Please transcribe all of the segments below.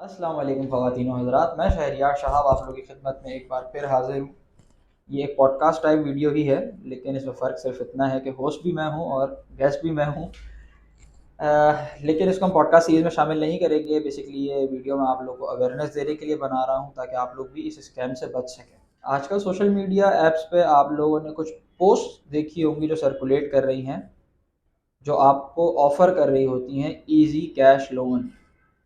अस्सलाम वालेकुम ख़वातीन व हज़रात, मैं शहरियार शहाब आप लोगों की खिदमत में एक बार फिर हाज़िर हूँ। ये एक पॉडकास्ट टाइप वीडियो ही है, लेकिन इसमें फ़र्क सिर्फ इतना है कि होस्ट भी मैं हूँ और गेस्ट भी मैं हूँ। लेकिन इसको हम पॉडकास्ट सीरीज़ में शामिल नहीं करेंगे। बेसिकली ये वीडियो मैं आप लोग को अवेयरनेस देने के लिए बना रहा हूँ ताकि आप लोग भी इस स्कैम से बच सकें। आजकल सोशल मीडिया ऐप्स पे आप लोगों ने कुछ पोस्ट देखी होंगी जो सर्कुलेट कर रही हैं, जो आपको ऑफ़र कर रही होती हैं ईज़ी कैश लोन।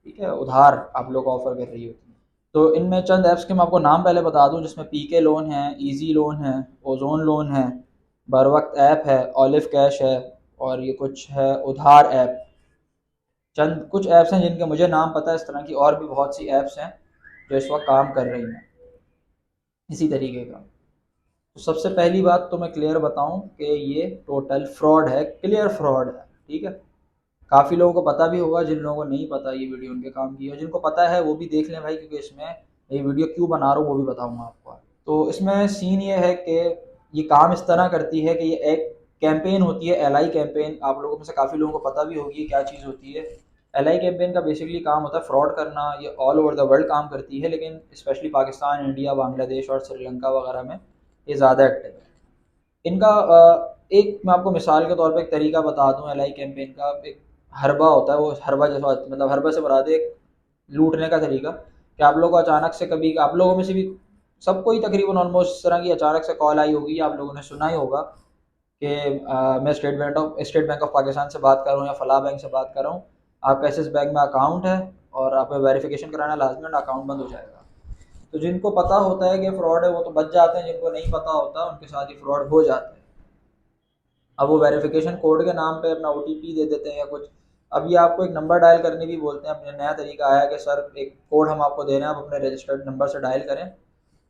ठीक है, उधार आप लोग को ऑफ़र कर रही होती है। तो इनमें चंद ऐप्स के मैं आपको नाम पहले बता दूं, जिसमें पीके लोन है, इजी लोन है, ओजोन लोन है, बर वक्त ऐप है, ऑलिव कैश है, और ये कुछ है उधार ऐप। चंद कुछ ऐप्स हैं जिनके मुझे नाम पता है, इस तरह की और भी बहुत सी ऐप्स हैं जो इस वक्त काम कर रही हैं इसी तरीके का। तो सबसे पहली बात तो मैं क्लियर बताऊं कि ये टोटल फ्रॉड है, क्लियर फ्रॉड है। ठीक है, काफ़ी लोगों को पता भी होगा, जिन लोगों को नहीं पता ये वीडियो उनके काम की है, जिनको पता है वो भी देख लें भाई, क्योंकि इसमें ये वीडियो क्यों बना रहा हूँ वो भी बताऊंगा आपको। तो इसमें सीन ये है कि ये काम इस तरह करती है कि ये एक कैंपेन होती है, एल आई कैंपेन। आप लोगों में से काफ़ी लोगों को पता भी होगी क्या चीज़ होती है। एल आई कैंपेन का बेसिकली काम होता है फ्रॉड करना। ये ऑल ओवर द वर्ल्ड काम करती है, लेकिन स्पेशली पाकिस्तान, इंडिया, बांग्लादेश और श्रीलंका वगैरह में ये ज़्यादा एक्टिव है। इनका एक मैं आपको मिसाल के तौर पे एक तरीका बता दूं एल आई कैंपेन का। एक हरबा होता है, वो हरबा जैसा, मतलब हरबा से मुराद है एक लूटने का तरीका। कि आप लोगों को अचानक से, कभी आप लोगों में से भी सबको ही तकरीबन ऑलमोस्ट इस तरह की अचानक से कॉल आई होगी, आप लोगों ने सुना ही होगा कि मैं स्टेट बैंक ऑफ पाकिस्तान से बात कर रहा हूँ या फलाह बैंक से बात कर रहा हूँ, आपका एसिस बैंक में अकाउंट है और आपको वेरिफिकेशन कराना लाजमी है, अकाउंट बंद हो जाएगा। तो जिनको पता होता है कि फ्रॉड है वो तो बच जाते हैं, जिनको नहीं पता होता उनके साथ ही फ्रॉड हो जाता है। अब वो वेरिफिकेशन कोड के नाम पे अपना ओटीपी दे देते हैं या कुछ। अब ये आपको एक नंबर डायल करने भी बोलते हैं। अपने नया तरीका आया कि सर एक कोड हम आपको दे रहे हैं, आप अपने रजिस्टर्ड नंबर से डायल करें।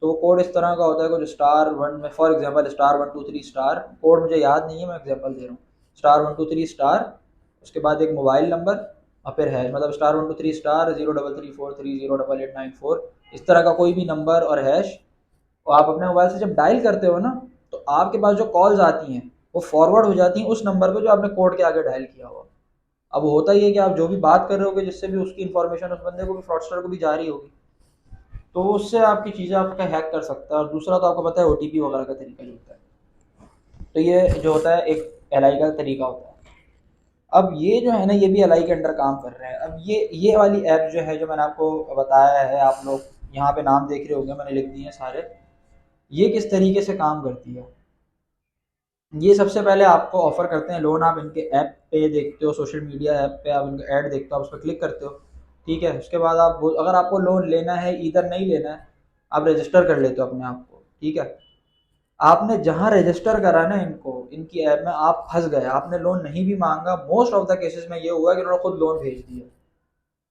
तो कोड इस तरह का होता है, कुछ स्टार वन में, for example star 123 star, code मुझे याद नहीं है, मैं एग्जांपल दे रहा हूँ। स्टार 123 स्टार, उसके बाद एक मोबाइल नंबर और फिर हैश, मतलब स्टार 123 स्टार 03343088894, इस तरह का कोई भी नंबर और हैश। तो आप अपने मोबाइल से जब डायल करते हो ना, तो आपके पास जो कॉल्स आती हैं वो फॉरवर्ड हो जाती हैं उस नंबर पे जो आपने कोड के आगे डायल किया हुआ। अब होता ही है कि आप जो भी बात कर रहे होगे, जिससे भी उसकी इन्फॉर्मेशन उस बंदे को भी, फ्रॉडस्टर को भी जा रही होगी, तो उससे आपकी चीज़ें आपका हैक कर सकता है। और दूसरा तो आपको पता है ओटीपी वगैरह का तरीका ही होता है। तो ये जो होता है एक एलआई का तरीका होता है। अब ये जो है ना, ये भी एलआई के अंडर काम कर रहे हैं। अब ये वाली ऐप जो है, जो मैंने आपको बताया है, आप लोग यहाँ पे नाम देख रहे होंगे, मैंने लिख दिए हैं सारे। ये किस तरीके से काम करती है, ये सबसे पहले आपको ऑफर करते हैं लोन। आप इनके ऐप पे देखते हो, सोशल मीडिया ऐप पे आप इनका ऐड देखते हो, आप उस पर क्लिक करते हो। ठीक है, उसके बाद आप अगर आपको लोन लेना है, इधर नहीं लेना है, आप रजिस्टर कर लेते हो अपने आप को। ठीक है, आपने जहां रजिस्टर करा ना इनको, इनकी ऐप में आप फंस गए, आपने लोन नहीं भी मांगा। मोस्ट ऑफ द केसेस में ये हुआ कि उन्होंने खुद लोन भेज दिया।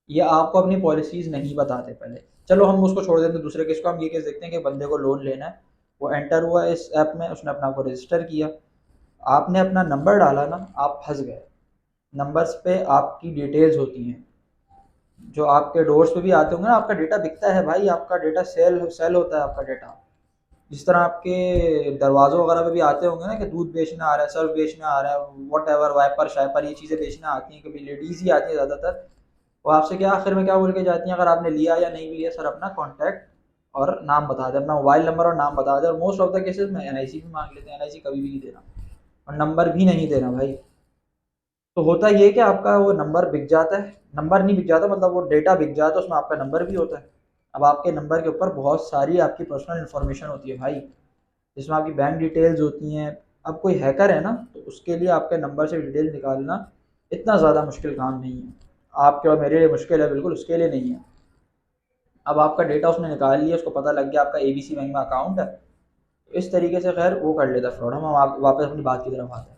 ये आपको अपनी पॉलिसीज नहीं बताते पहले। चलो हम उसको छोड़ देते हैं, दूसरे केस को हम ये केस देखते हैं कि बंदे को लोन लेना है, वो एंटर हुआ इस ऐप में, उसने अपना को रजिस्टर किया, आपने अपना नंबर डाला ना, आप फंस गए। नंबर्स पे आपकी डिटेल्स होती हैं, जो आपके डोर्स पे भी आते होंगे ना, आपका डेटा बिकता है भाई, आपका डेटा सेल सेल होता है आपका डेटा। जिस तरह आपके दरवाज़ों वगैरह पे भी आते होंगे ना कि दूध बेचना आ रहा है, सर्फ बेचना आ रहा है, वट एवर, वाइपर शाइपर, ये चीज़ें बेचना आती हैं। कभी लेडीज़ ही आती है ज़्यादातर। वो आपसे क्या आखिर में क्या बोल के जाती हैं, अगर आपने लिया या नहीं भी लिया, सर अपना कॉन्टैक्ट और नाम बता दें, अपना मोबाइल नंबर और नाम बता दें। और मोस्ट ऑफ द केसेस में एनआईसी भी मांग लेते हैं, एनआईसी कभी भी नहीं देना और नंबर भी नहीं देना भाई। तो होता ये है कि आपका वो नंबर बिक जाता है, नंबर नहीं बिक जाता, मतलब वो डेटा बिक जाता है, उसमें आपका नंबर भी होता है। अब आपके नंबर के ऊपर बहुत सारी आपकी पर्सनल इन्फॉर्मेशन होती है भाई, जिसमें आपकी बैंक डिटेल्स होती हैं। अब कोई हैकर है ना, तो उसके लिए आपके नंबर से डिटेल निकालना इतना ज़्यादा मुश्किल काम नहीं है। आपके और मेरे लिए मुश्किल है, बिल्कुल उसके लिए नहीं है। अब आपका डेटा उसने निकाल लिया, उसको पता लग गया आपका एबीसी बैंक में अकाउंट है, तो इस तरीके से खैर वो कर लेता फ्रॉड। हम वापस अपनी बात की तरफ आते हैं।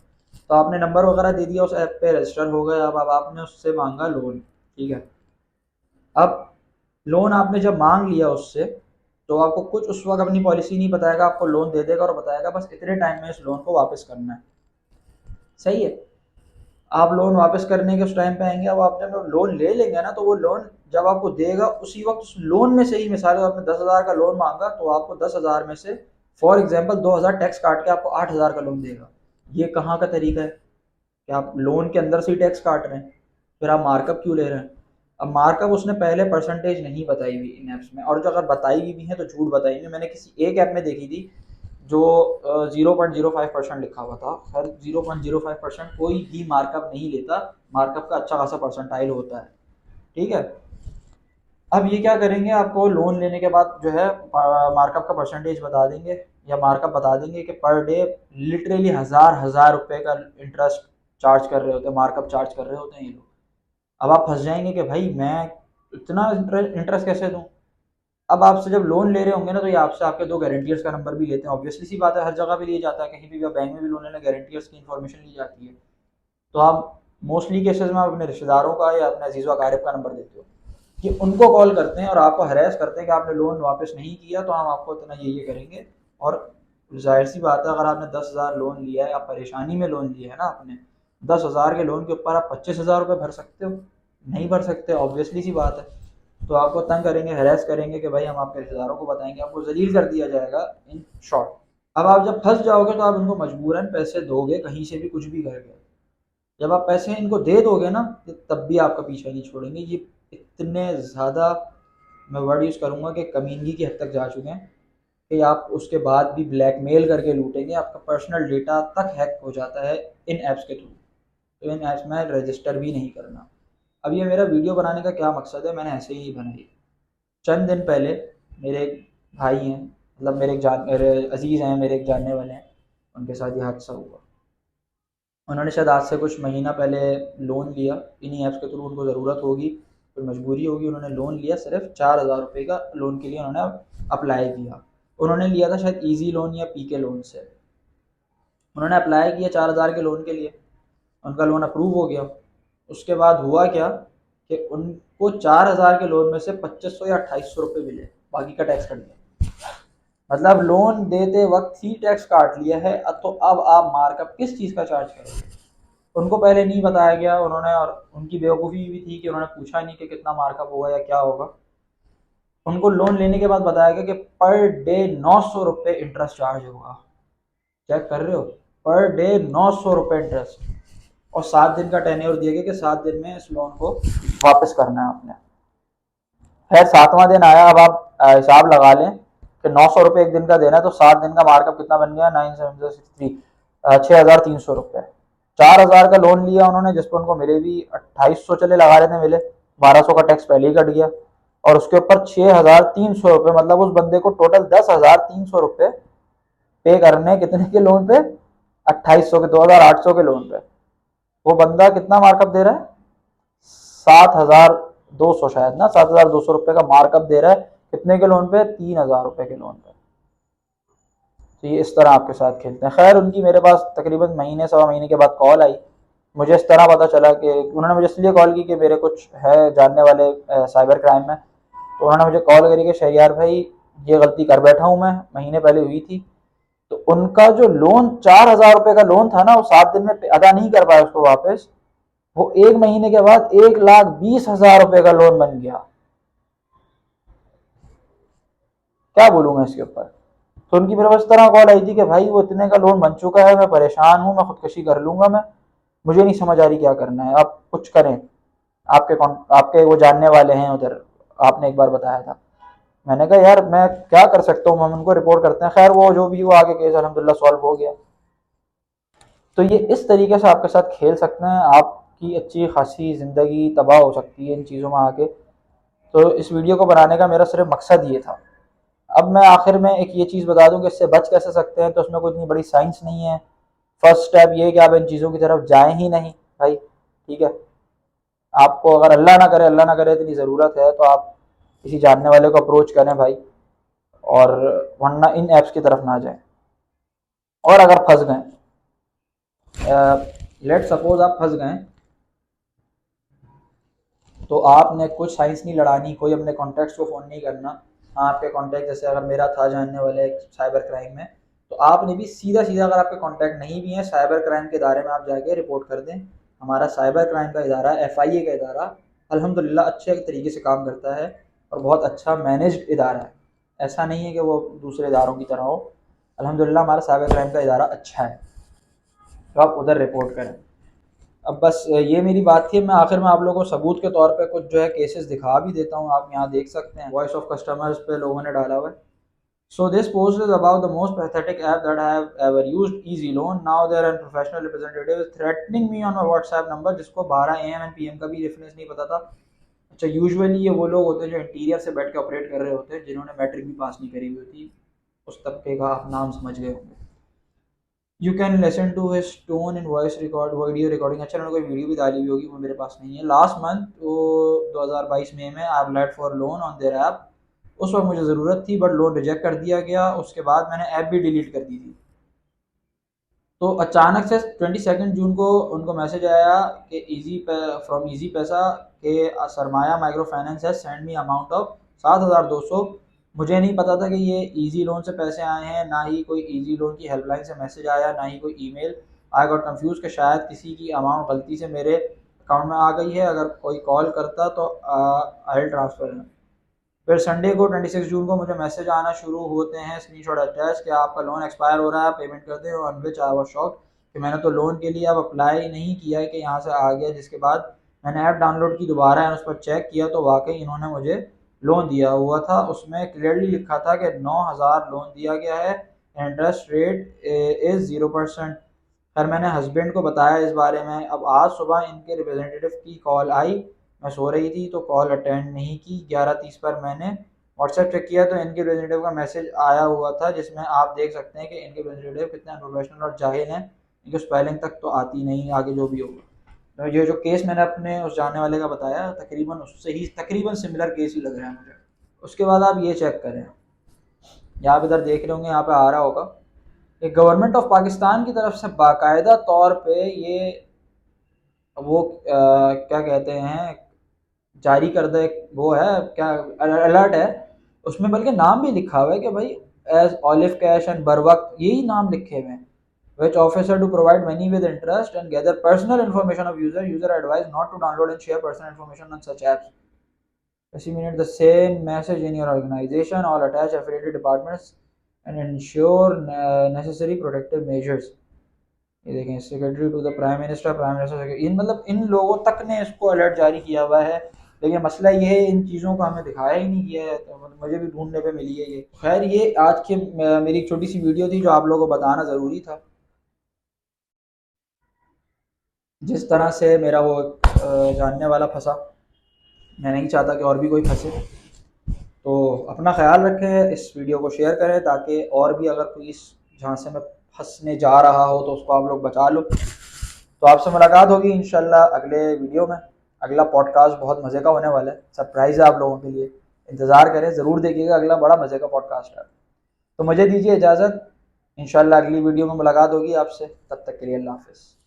तो आपने नंबर वगैरह दे दिया, उस ऐप पे रजिस्टर हो गए। अब आपने उससे मांगा लोन। ठीक है, अब लोन आपने जब मांग लिया उससे, तो आपको कुछ उस वक्त अपनी पॉलिसी नहीं बताएगा, आपको लोन दे देगा और बताएगा बस इतने टाइम में इस लोन को वापस करना है। सही है, आप लोन वापस करने के उस टाइम पे आएंगे। अब आप जब लोन ले लेंगे ना, तो वो लोन जब आपको देगा, उसी वक्त उस लोन में से ही, मिसाल आपने 10,000 का लोन मांगा, तो आपको 10,000 में से फॉर एग्जाम्पल 2,000 टैक्स काट के आपको 8,000 का लोन देगा। ये कहाँ का तरीका है कि आप लोन के अंदर से ही टैक्स काट रहे हैं, फिर आप मार्कअप क्यों ले रहे हैं? अब मार्कअप उसने पहले परसेंटेज नहीं बताई हुई इन ऐप्स में, और जो अगर बताई हुई भी है तो झूठ बताई हुई। मैंने किसी एक ऐप में देखी थी जो 0.05% लिखा हुआ था। खैर 0.05% कोई भी मार्कअप नहीं लेता, मार्कअप का अच्छा खासा परसेंटाइल होता है, ठीक है। अब ये क्या करेंगे, आपको लोन लेने के बाद जो है मार्कअप का परसेंटेज बता देंगे, या मार्कअप बता देंगे कि पर डे लिटरली हज़ार हज़ार रुपए का इंटरेस्ट चार्ज कर रहे होते हैं, मार्कअप चार्ज कर रहे होते हैं ये लोग। अब आप फंस जाएंगे कि भाई मैं इतना इंटरेस्ट कैसे दूं। अब आपसे जब लोन ले रहे होंगे ना, तो ये आपसे आपके दो गारंटियर्स का नंबर भी लेते हैं। ऑब्वियसली सी बात है, हर जगह पे लिया जाता है, कहीं भी बैंक में भी लोन लेना गारंटियर्स की इन्फॉर्मेशन ली जाती है। तो आप मोस्टली केसेस में आप अपने रिश्तेदारों का या अपने अजीज़ व अकारिब का नंबर देते हो, कि उनको कॉल करते हैं और आपको हरास करते हैं कि आपने लोन वापस नहीं किया तो हम आपको इतना ये करेंगे। और जाहिर सी बात है, अगर आपने 10,000 लोन लिया है, आप परेशानी में लोन लिया है ना आपने, 10,000 के लोन के ऊपर आप 25,000 रुपये भर सकते हो? नहीं भर सकते, ऑब्वियसली सी बात है। तो आपको तंग करेंगे, हरास करेंगे कि भाई हम आपके रिश्तेदारों को बताएंगे, आपको जलील कर दिया जाएगा इन शॉर्ट। अब आप जब फंस जाओगे तो आप उनको मजबूरन पैसे दोगे, कहीं से भी कुछ भी करके। जब आप पैसे इनको दे दोगे ना, तो तब भी आपका पीछा नहीं छोड़ेंगे। ये इतने ज़्यादा, मैं वर्ड यूज़ करूँगा कि कमीनगी की हद तक जा चुके हैं कि आप उसके बाद भी ब्लैकमेल करके लूटेंगे। आपका पर्सनल डेटा तक हैक हो जाता है इन ऐप्स के थ्रू। तो इन ऐप्स में रजिस्टर भी नहीं करना। अब ये मेरा वीडियो बनाने का क्या मकसद है, मैंने ऐसे ही बनाई। चंद दिन पहले मेरे एक भाई हैं, मतलब मेरे अजीज़ हैं, मेरे एक जानने वाले हैं, उनके साथ ये हादसा हुआ। उन्होंने शायद आज से कुछ महीना पहले लोन लिया इन्हीं ऐप्स के थ्रू। उनको ज़रूरत होगी, कोई मजबूरी होगी, उन्होंने लोन लिया। सिर्फ 4,000 रुपये का लोन के लिए उन्होंने अप्लाई किया। उन्होंने लिया था शायद ईजी लोन या पीके लोन से। उन्होंने अप्लाई किया 4,000 के लोन के लिए, उनका लोन अप्रूव हो गया। उसके बाद हुआ क्या कि उनको 4,000 के लोन में से 2500 या 2800 रुपये मिले, बाकी का टैक्स कट गया। मतलब लोन देते वक्त ही टैक्स काट लिया है। तो अब आप मार्कअप किस चीज़ का चार्ज करोगे? उनको पहले नहीं बताया गया उन्होंने, और उनकी बेवकूफ़ी भी थी कि उन्होंने पूछा नहीं कि कितना मार्कअप होगा या क्या होगा। उनको लोन लेने के बाद बताया गया कि पर डे 900 रुपये इंटरेस्ट चार्ज होगा। चेक कर रहे हो, पर डे 900 रुपये इंटरेस्ट। और 7 दिन का टेन्योर दिया गया कि 7 दिन में इस लोन को वापस करना है आपने। खैर 7वां दिन आया। अब आप हिसाब लगा लें कि 900 रुपये एक दिन का देना है, तो 7 दिन का मार्कअप कितना बन गया? 9 7 63, 6,300 रुपये। 4,000 का लोन लिया उन्होंने, जिस पर उनको मिले भी 2,800, चले लगा लेते मिले, 1,200 का टैक्स पहले ही कट गया। और उसके ऊपर 6,300 रुपये, मतलब उस बंदे को टोटल 10,300 रुपये पे करने, कितने के लोन पे? 2,800 के, 2,800 के लोन पे। वो बंदा कितना मार्कअप दे रहा है? 7,200 शायद ना, 7,200 रुपये का मार्कअप दे रहा है। कितने के लोन पे? 3,000 रुपये के लोन पे। तो ये इस तरह आपके साथ खेलते हैं। खैर उनकी मेरे पास तकरीबन महीने सवा महीने के बाद कॉल आई। मुझे इस तरह पता चला कि उन्होंने मुझे इसलिए कॉल की कि मेरे कुछ है जानने वाले साइबर क्राइम में। तो उन्होंने मुझे कॉल करी कि शहरियार भाई, ये गलती कर बैठा हूँ मैं, महीने पहले हुई थी। तो उनका जो लोन 4,000 रुपये का लोन था ना, वो 7 दिन में अदा नहीं कर पाया उसको वापस। वो 1 महीने के बाद 1,20,000 रुपये का लोन बन गया। क्या बोलूँ मैं इसके ऊपर। तो उनकी मेरे पास तरह कॉल आई थी कि भाई वो इतने का लोन बन चुका है, मैं परेशान हूँ, मैं खुदकशी कर लूंगा, मैं, मुझे नहीं समझ आ रही क्या करना है, आप कुछ करें। आपके वो जानने वाले हैं उधर, आपने एक बार बताया था। मैंने कहा यार मैं क्या कर सकता हूँ, हम उनको रिपोर्ट करते हैं। खैर वो जो भी हुआ, आगे केस अल्हम्दुलिल्लाह सॉल्व हो गया। तो ये इस तरीके से आपके साथ खेल सकते हैं, आपकी अच्छी खासी ज़िंदगी तबाह हो सकती है इन चीज़ों में आके। तो इस वीडियो को बनाने का मेरा सिर्फ मकसद ये था। अब मैं आखिर में एक ये चीज़ बता दूं कि इससे बच कैसे सकते हैं। तो उसमें कोई इतनी बड़ी साइंस नहीं है। फर्स्ट स्टेप ये है कि आप इन चीज़ों की तरफ जाएं ही नहीं भाई, ठीक है। आपको अगर अल्लाह ना करे इतनी ज़रूरत है, तो आप किसी जानने वाले को अप्रोच करें भाई, और वरना इन ऐप्स की तरफ ना जाएं। और अगर फंस गए, लेट सपोज आप फंस गए, तो आपने कुछ साइंस नहीं लड़ानी, कोई अपने कॉन्टैक्ट्स को फ़ोन नहीं करना। हाँ, आपके कॉन्टैक्ट, जैसे अगर मेरा था जानने वाला एक साइबर क्राइम में, तो आपने भी सीधा सीधा, अगर आपके कॉन्टैक्ट नहीं भी हैं, साइबर क्राइम के इदारे में आप जाके रिपोर्ट कर दें। हमारा साइबर क्राइम का इदारा, FIA का इदारा, अल्हम्दुलिल्लाह अच्छे तरीके से काम करता है, और बहुत अच्छा मैनेज्ड इदारा है। ऐसा नहीं है कि वो दूसरे इदारों की तरह हो। अल्हम्दुलिल्लाह हमारा साइबर क्राइम का इदारा अच्छा है, तो आप उधर रिपोर्ट करें। अब बस ये मेरी बात थी। मैं आखिर में आप लोगों को सबूत के तौर पे कुछ जो है केसेस दिखा भी देता हूँ, आप यहाँ देख सकते हैं। वॉइस ऑफ कस्टमर्स पे लोगों ने डाला हुआ है। So this post is about the most pathetic app that I have ever used, easy loan. Now their unprofessional representative threatening me on my WhatsApp number, जिसको 12 AM एंड PM का भी reference नहीं पता था। अच्छा, यूजुअली ये वो लोग होते हैं जो इंटीरियर से बैठ के ऑपरेट कर रहे होते हैं, जिन्होंने मैट्रिक भी पास नहीं करी हुई होती, उस तबके का आप नाम समझ गए होंगे। You can listen to his tone in voice record, video recording. अच्छा, उन्होंने कोई वीडियो भी डाली हुई होगी, वो मेरे पास नहीं है। लास्ट मंथ वो 2022 में I applied for loan on their app. उस वक्त मुझे ज़रूरत थी बट लोन रिजेक्ट कर दिया गया। उसके बाद मैंने ऐप भी डिलीट कर दी थी। तो अचानक से 22 जून को उनको मैसेज आया कि ईजी फ्रॉम ईजी पैसा के सरमाया माइक्रो फाइनेंस है सेंड मी अमाउंट ऑफ 7,200। मुझे नहीं पता था कि ये इजी लोन से पैसे आए हैं, ना ही कोई इजी लोन की हेल्पलाइन से मैसेज आया, ना ही कोई ईमेल। आई गॉट कंफ्यूज कि शायद किसी की अमाउंट गलती से मेरे अकाउंट में आ गई है, अगर कोई कॉल करता तो आई ट्रांसफ़र है। फिर संडे को 26 जून को मुझे मैसेज आना शुरू होते हैं, स्क्रीनशॉट अटैच, कि आपका लोन एक्सपायर हो रहा है, पेमेंट कर दें। On which I was shock कि मैंने तो लोन के लिए अब अप्लाई नहीं किया है कि यहाँ से आ गया। जिसके बाद मैंने ऐप डाउनलोड की दोबारा है, उस पर चेक किया तो वाकई इन्होंने मुझे लोन दिया हुआ था। उसमें क्लियरली लिखा था कि 9,000 लोन दिया गया है, इंटरेस्ट रेट इज़ 0%। खैर मैंने हस्बैंड को बताया इस बारे में। अब आज सुबह इनके रिप्रेजेंटेटिव की कॉल आई, मैं सो रही थी तो कॉल अटेंड नहीं की। 11:30 पर मैंने व्हाट्सएप चेक किया तो इनके रिप्रेजेंटेटिव का मैसेज आया हुआ था, जिसमें आप देख सकते हैं कि इनके रिप्रेजेंटेटिव कितने अनप्रोफेशनल और जाहिल हैं। इनको स्पेलिंग तक तो आती नहीं, आगे जो भी होगा। तो ये जो केस मैंने अपने उस जानने वाले का बताया, तकरीबन उससे ही तकरीबन सिमिलर केस ही लग रहा है मुझे। उसके बाद आप ये चेक करें, यहाँ आप इधर देख रहे होंगे, यहाँ पे आ रहा होगा कि गवर्नमेंट ऑफ पाकिस्तान की तरफ से बाकायदा तौर पे ये वो क्या कहते हैं, जारी करदा एक वो है, क्या अलर्ट है। उसमें बल्कि नाम भी लिखा हुआ है कि भाई एज ऑलिव कैश एंड बर वक्त, यही नाम लिखे हुए हैं। Which officer to provide money with interest and gather personal information of user, user advise not to download and share personal information on such apps. disseminate the same message in your organization or attach affiliated departments and ensure necessary protective measures। ये देखें, secretary to the prime minister, prime minister, इन मतलब इन लोगों तक ने इसको alert जारी किया हुआ है। लेकिन मसला ये है, इन चीज़ों को हमें दिखाया ही नहीं गया है, तो मुझे भी ढूंढने पे मिली है ये। खैर ये आज की मेरी एक छोटी सी वीडियो थी जो आप लोगों को बताना ज़रूरी था। जिस तरह से मेरा वो जानने वाला फंसा, मैं नहीं चाहता कि और भी कोई फंसे। तो अपना ख्याल रखें, इस वीडियो को शेयर करें ताकि और भी अगर कोई इस झांसे में फंसने जा रहा हो तो उसको आप लोग बचा लो। तो आपसे मुलाकात होगी इंशाल्लाह अगले वीडियो में। अगला पॉडकास्ट बहुत मज़े का होने वाला है, सरप्राइज़ है आप लोगों के लिए, इंतज़ार करें, ज़रूर देखिएगा, अगला बड़ा मज़े का पॉडकास्ट है। तो मुझे दीजिए इजाज़त, इंशाल्लाह अगली वीडियो में मुलाकात होगी आपसे, तब तक के लिए अल्लाह हाफ़िज़।